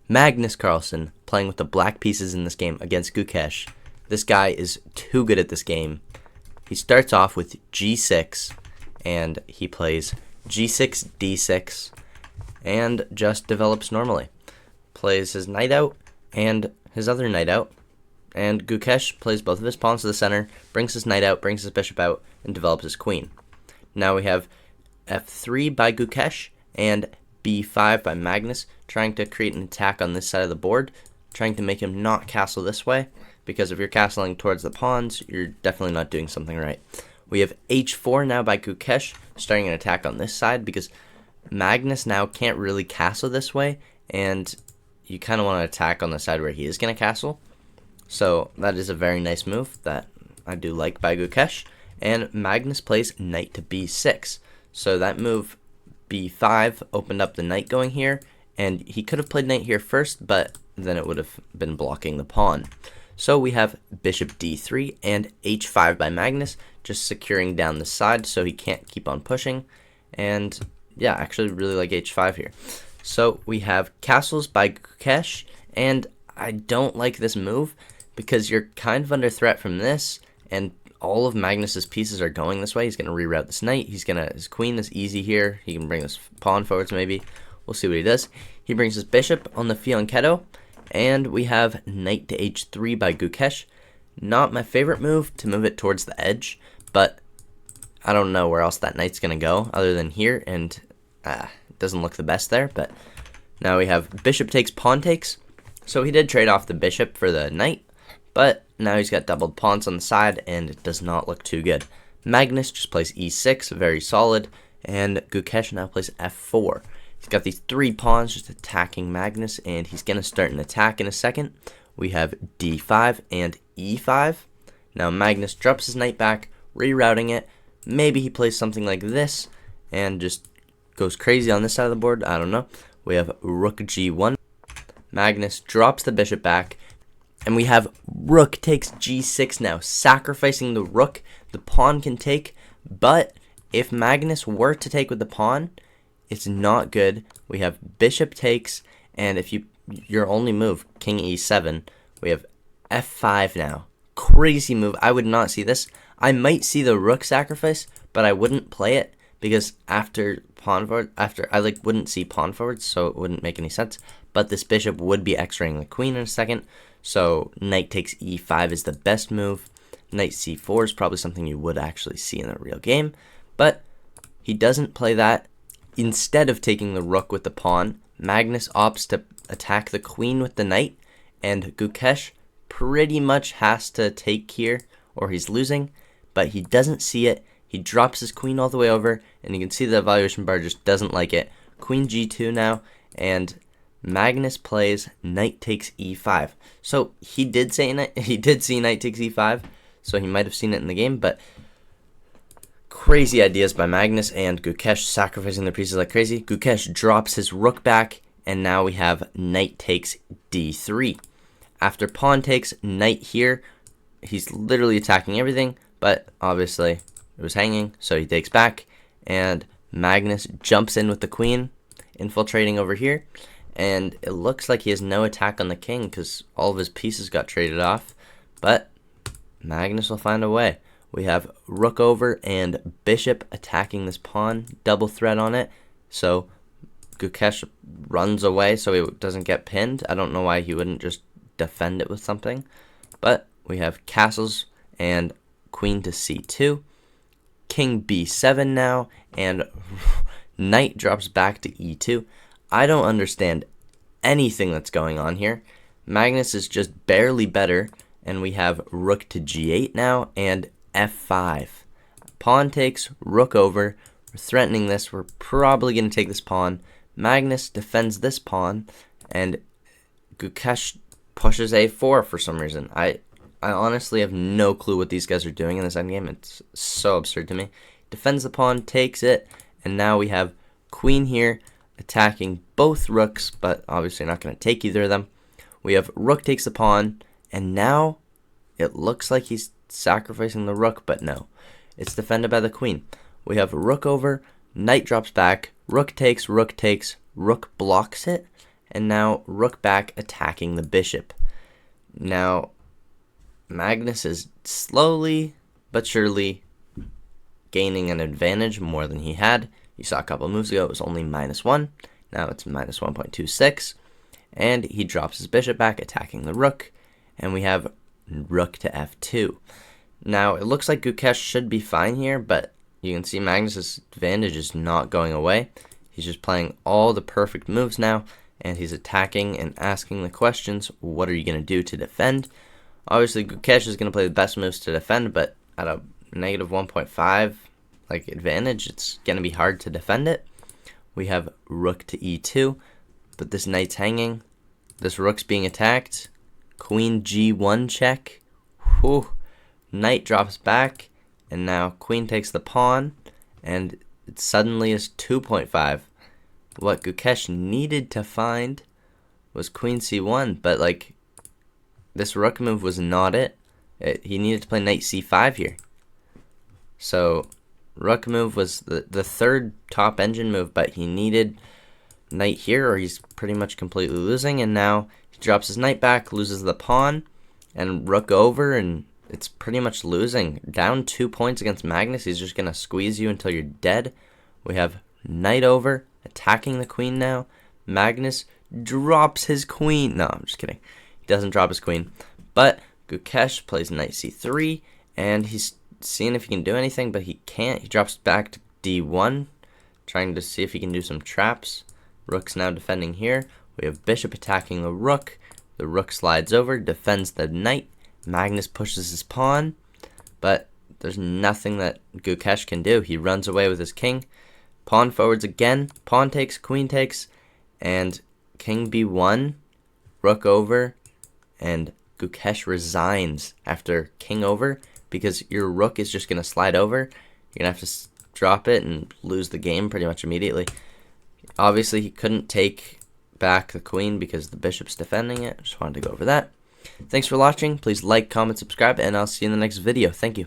Magnus Carlsen playing with the black pieces in this game against Gukesh. This guy is too good at this game. He starts off with g6, and he plays g6, d6, and just develops normally. Plays his knight out and his other knight out, and Gukesh plays both of his pawns to the center, brings his knight out, brings his bishop out, and develops his queen. Now we have f3 by Gukesh and b5 by Magnus, trying to create an attack on this side of the board, trying to make him not castle this way, because if you're castling towards the pawns, you're definitely not doing something right. We have h4 now by Gukesh, starting an attack on this side, because Magnus now can't really castle this way, and you kind of want to attack on the side where he is going to castle. So that is a very nice move that I do like by Gukesh. And Magnus plays knight to b6. So that move, b5, opened up the knight going here, and he could have played knight here first, but then it would have been blocking the pawn. So we have bishop d3 and h5 by Magnus, just securing down the side so he can't keep on pushing. And yeah, actually really like h5 here. So we have castles by Gukesh, and I don't like this move because you're kind of under threat from this, and all of Magnus's pieces are going this way. He's going to reroute this knight. His queen is easy here. He can bring this pawn forwards maybe. We'll see what he does. He brings his bishop on the fianchetto, and we have knight to h3 by Gukesh. Not my favorite move to move it towards the edge, but I don't know where else that knight's going to go other than here, and it doesn't look the best there. But now we have bishop takes, pawn takes. So he did trade off the bishop for the knight, but now he's got doubled pawns on the side, and it does not look too good. Magnus just plays e6, very solid, and Gukesh now plays f4. He's got these three pawns just attacking Magnus, and he's going to start an attack in a second. We have d5 and e5. Now Magnus drops his knight back, rerouting it. Maybe he plays something like this, and just goes crazy on this side of the board. I don't know. We have rook g1. Magnus drops the bishop back, and we have rook takes g6 now, sacrificing the rook. The pawn can take, but if Magnus were to take with the pawn, it's not good. We have bishop takes, and if your only move, king e7, we have f5 now. Crazy move. I would not see this. I might see the rook sacrifice, but I wouldn't play it because after pawn forward, I wouldn't see pawn forwards, so it wouldn't make any sense. But this bishop would be X-raying the queen in a second. So knight takes e5 is the best move. Knight c4 is probably something you would actually see in a real game. But he doesn't play that. Instead of taking the rook with the pawn, Magnus opts to attack the queen with the knight. And Gukesh pretty much has to take here or he's losing. But he doesn't see it. He drops his queen all the way over. And you can see the evaluation bar just doesn't like it. Queen g2 now. And Magnus plays knight takes e5. So he did see knight takes e5, so he might have seen it in the game, but crazy ideas by Magnus and Gukesh sacrificing their pieces like crazy. Gukesh drops his rook back, and now we have knight takes d3. After pawn takes, knight here, he's literally attacking everything, but obviously it was hanging, so he takes back, and Magnus jumps in with the queen, infiltrating over here. And it looks like he has no attack on the king because all of his pieces got traded off. But Magnus will find a way. We have rook over and bishop attacking this pawn. Double threat on it. So Gukesh runs away so he doesn't get pinned. I don't know why he wouldn't just defend it with something. But we have castles and queen to c2. King b7 now. And knight drops back to e2. I don't understand anything that's going on here. Magnus is just barely better, and we have rook to g8 now, and f5. Pawn takes, rook over. We're threatening this. We're probably going to take this pawn. Magnus defends this pawn, and Gukesh pushes a4 for some reason. I honestly have no clue what these guys are doing in this endgame. It's so absurd to me. Defends the pawn, takes it, and now we have queen here, attacking both rooks, but obviously not going to take either of them. We have rook takes the pawn, and now it looks like he's sacrificing the rook, but no. It's defended by the queen. We have rook over, knight drops back, rook takes, rook blocks it, and now rook back attacking the bishop. Now, Magnus is slowly but surely gaining an advantage more than he had. You saw a couple moves ago, it was only -1. Now it's -1.26. And he drops his bishop back, attacking the rook. And we have rook to f2. Now, it looks like Gukesh should be fine here, but you can see Magnus's advantage is not going away. He's just playing all the perfect moves now, and he's attacking and asking the questions, what are you going to do to defend? Obviously, Gukesh is going to play the best moves to defend, but at a -1.5 advantage, it's going to be hard to defend it. We have rook to e2, but this knight's hanging. This rook's being attacked. Queen g1 check. Whew. Knight drops back, and now queen takes the pawn, and it suddenly is 2.5. What Gukesh needed to find was queen c1, but this rook move was not it. He needed to play knight c5 here. So rook move was the third top engine move, but he needed knight here or he's pretty much completely losing, and now he drops his knight back, loses the pawn, and rook over, and it's pretty much losing. Down 2 points against Magnus, he's just going to squeeze you until you're dead. We have knight over, attacking the queen now. Magnus drops his queen. No, I'm just kidding. He doesn't drop his queen. But Gukesh plays knight c3, and he's seeing if he can do anything, but he can't. He drops back to d1, trying to see if he can do some traps. Rook's now defending here. We have bishop attacking the rook. The rook slides over, defends the knight. Magnus pushes his pawn, but there's nothing that Gukesh can do. He runs away with his king. Pawn forwards again. Pawn takes, queen takes, and king b1, rook over, and Gukesh resigns after king over because your rook is just going to slide over. You're going to have to drop it and lose the game pretty much immediately. Obviously, he couldn't take back the queen because the bishop's defending it. Just wanted to go over that. Thanks for watching. Please like, comment, subscribe, and I'll see you in the next video. Thank you.